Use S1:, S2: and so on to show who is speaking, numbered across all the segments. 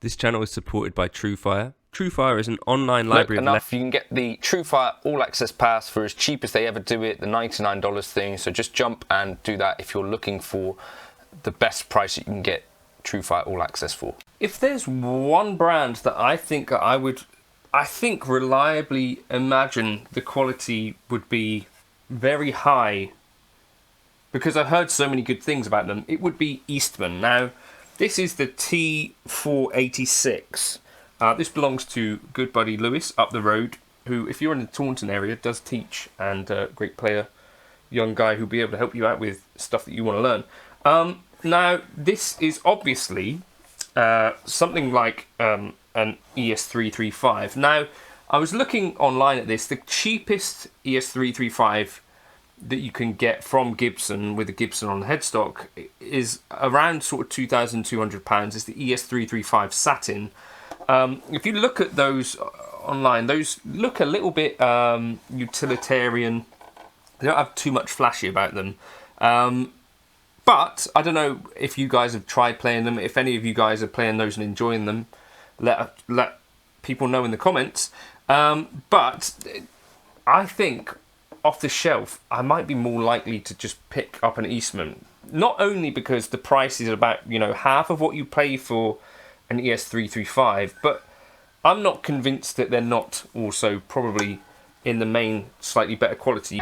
S1: This channel is supported by Truefire. Truefire is an online library
S2: enough, you can get the Truefire All Access Pass for as cheap as they ever do it, the $99 thing. So just jump and do that if you're looking for the best price you can get Truefire All Access for.
S1: If there's one brand that I think reliably imagine the quality would be very high, because I've heard so many good things about them, it would be Eastman. Now, this is the T486. This belongs to good buddy Lewis up the road, who, if you're in the Taunton area, does teach, and great player, young guy who'll be able to help you out with stuff that you want to learn. Now, this is obviously something like an ES335. Now, I was looking online at this. The cheapest ES335 that you can get from Gibson with a Gibson on the headstock is around sort of £2,200. It's the ES335 Satin. If you look at those online, those look a little bit utilitarian. They don't have too much flashy about them. But I don't know if you guys have tried playing them. If any of you guys are playing those and enjoying them, let people know in the comments. But I think off the shelf, I might be more likely to just pick up an Eastman. Not only because the price is about, half of what you pay for an ES335, but I'm not convinced that they're not also probably in the main slightly better quality.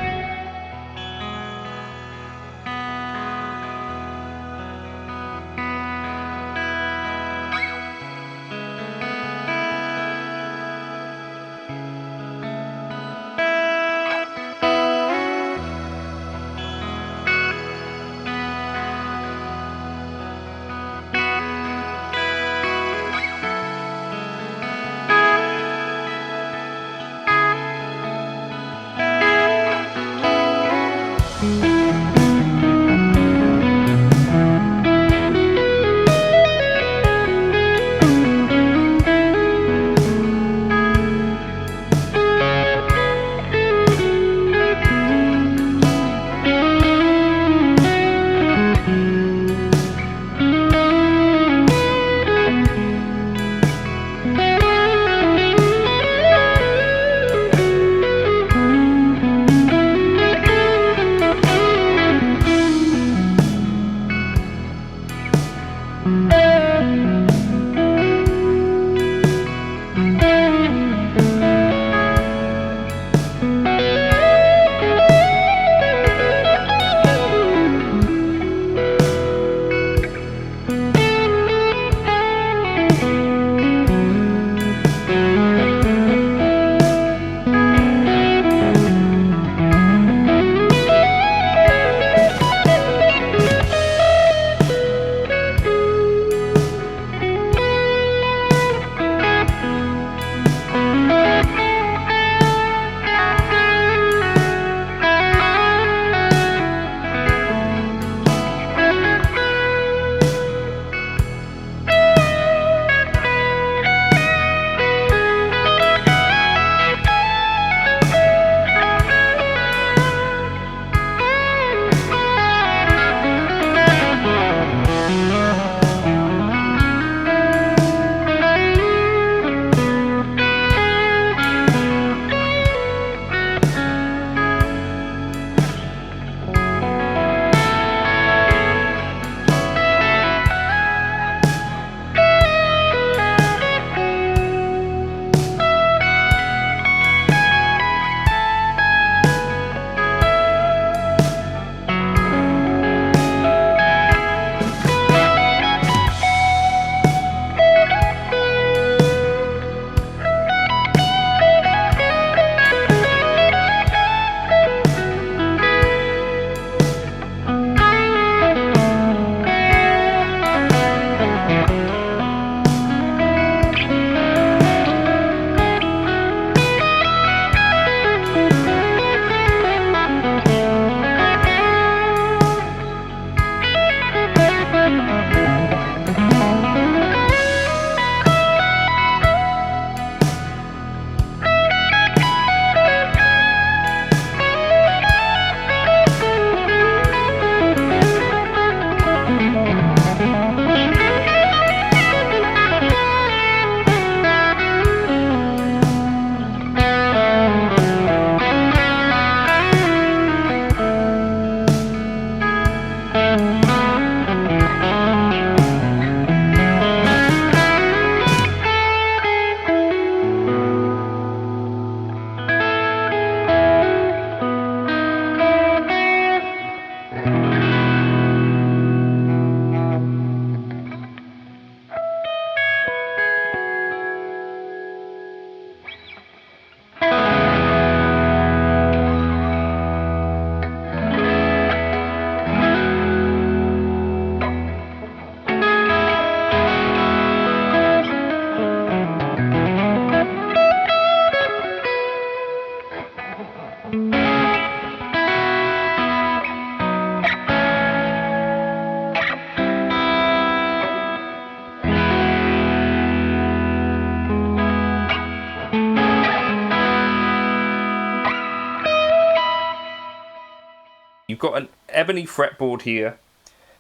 S1: got an ebony fretboard here,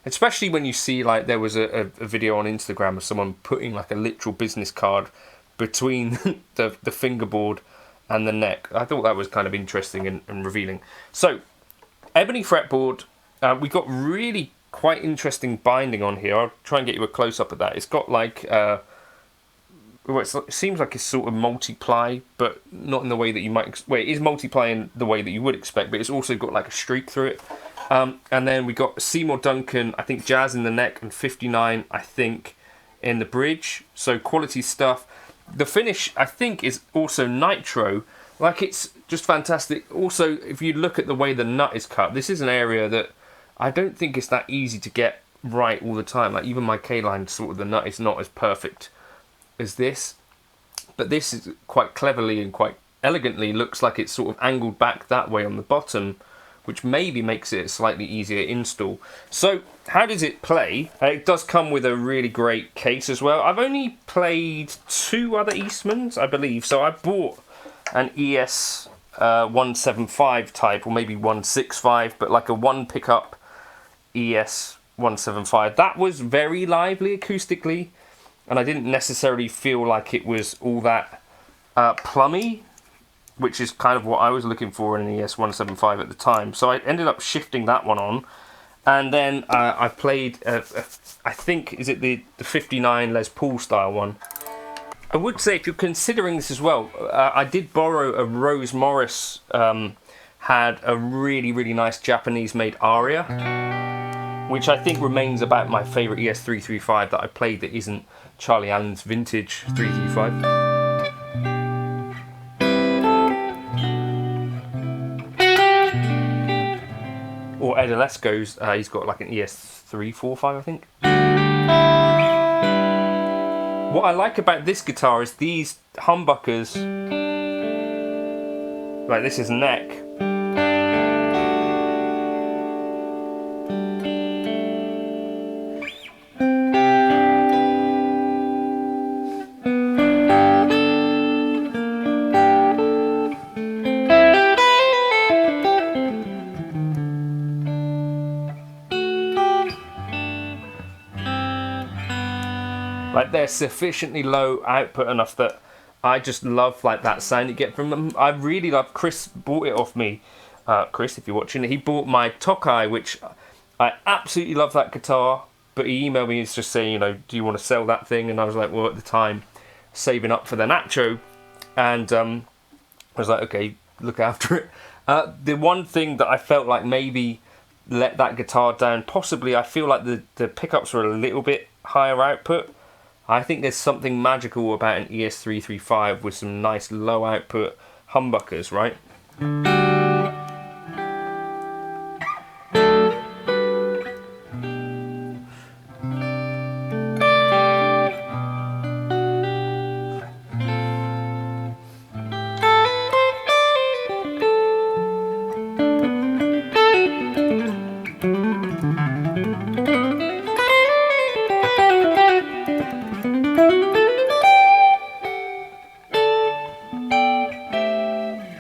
S1: especially when you see, like, there was a video on Instagram of someone putting like a literal business card between the fingerboard and the neck. I thought that was kind of interesting and revealing. So, ebony fretboard. We got really quite interesting binding on here. I'll try and get you a close-up of that. It's got like, well, it seems like it's sort of multiply, but not in the way that you might, well, it is multiply in the way that you would expect, but it's also got like a streak through it. And then we got Seymour Duncan, I think Jazz in the neck, and 59, I think, in the bridge. So quality stuff. The finish, I think, is also nitro. Like, it's just fantastic. Also, if you look at the way the nut is cut, this is an area that I don't think it's that easy to get right all the time. Like, even my K-line, sort of, the nut is not as perfect as this. But this is quite cleverly and quite elegantly looks like it's sort of angled back that way on the bottom, which maybe makes it a slightly easier install. So, how does it play? It does come with a really great case as well. I've only played 2 other Eastmans, I believe. So I bought an ES175 type, or maybe 165, but like a one pickup ES175. That was very lively acoustically, and I didn't necessarily feel like it was all that plummy, which is kind of what I was looking for in an ES175 at the time. So I ended up shifting that one on, and then I played, I think, is it the 59 Les Paul style one. I would say, if you're considering this as well, I did borrow a Rose Morris, had a really, really nice Japanese-made Aria, which I think remains about my favourite ES335 that I played that isn't Charlie Allen's vintage 335. Or Ed Alesco's, he's got like an ES345, I think. What I like about this guitar is these humbuckers, like this is neck. Like, they're sufficiently low output enough that I just love like that sound you get from them. I really love, Chris bought it off me. Chris, if you're watching, he bought my Tokai, which I absolutely love that guitar, but he emailed me, he's just saying, you know, do you want to sell that thing? And I was like, well, at the time, saving up for the Nacho, and I was like, okay, look after it. The one thing that I felt like maybe let that guitar down, possibly, I feel like the pickups were a little bit higher output. I think there's something magical about an ES335 with some nice low output humbuckers, right?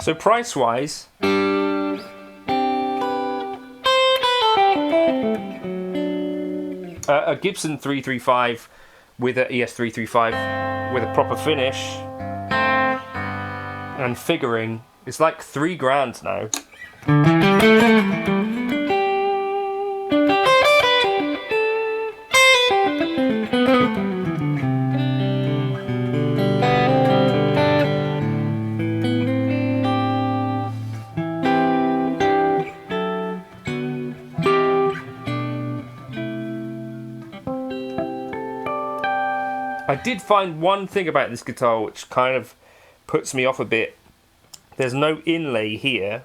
S1: So price-wise, a Gibson 335 with an ES335 with a proper finish and figuring is like $3,000 now. I did find one thing about this guitar which kind of puts me off a bit. There's no inlay here,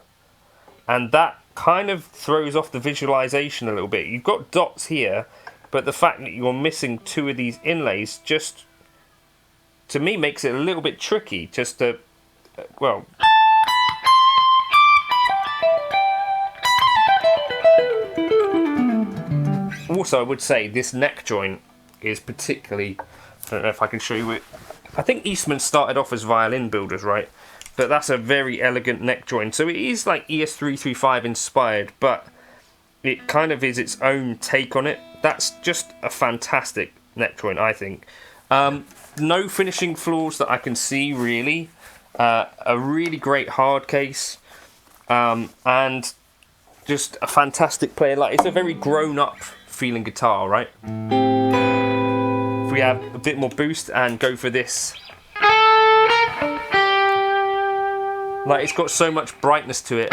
S1: and that kind of throws off the visualization a little bit. You've got dots here, but the fact that you're missing 2 of these inlays just, to me, makes it a little bit tricky just to, well... Also, I would say this neck joint is particularly... I don't know if I can show you it. I think Eastman started off as violin builders, right? But that's a very elegant neck joint. So it is like ES335 inspired, but it kind of is its own take on it. That's just a fantastic neck joint, I think. No finishing flaws that I can see, really. A really great hard case, and just a fantastic player. Like, it's a very grown-up feeling guitar, right? If we have a bit more boost and go for this, like, it's got so much brightness to it.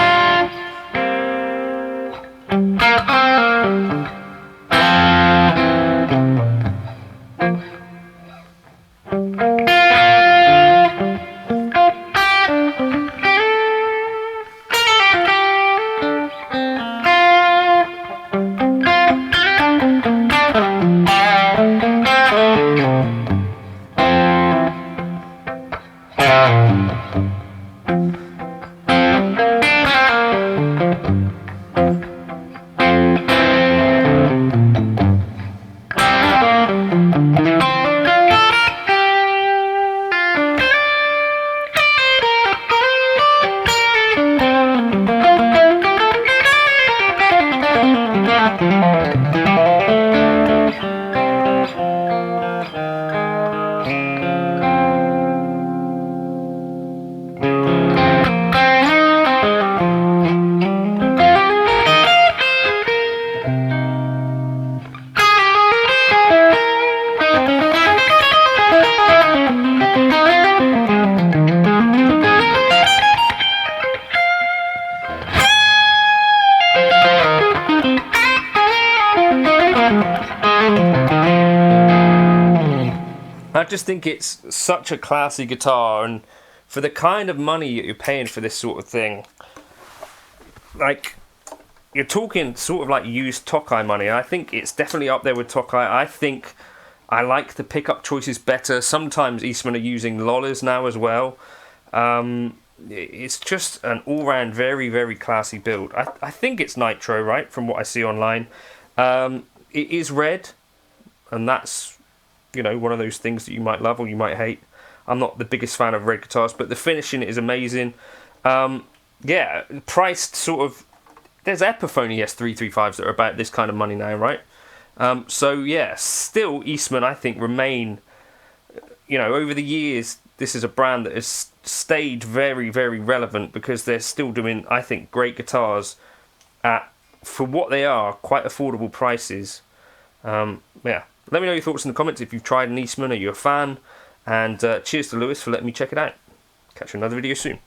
S1: I just think it's such a classy guitar, and for the kind of money that you're paying for this sort of thing, like, you're talking sort of like used Tokai money. I think it's definitely up there with Tokai. I think I like the pickup choices better. Sometimes Eastman are using Lollers now as well. It's just an all-round very, very classy build. I think it's nitro, right, from what I see online. It is red, and that's, you know, one of those things that you might love or you might hate. I'm not the biggest fan of red guitars, but the finishing is amazing. Yeah, priced sort of... There's Epiphone ES335s that are about this kind of money now, right? So, yeah, still Eastman, I think, remain... You know, over the years, this is a brand that has stayed very, very relevant because they're still doing, I think, great guitars at, for what they are, quite affordable prices. Yeah. Let me know your thoughts in the comments if you've tried an Eastman, are you a fan? And cheers to Lewis for letting me check it out. Catch you in another video soon.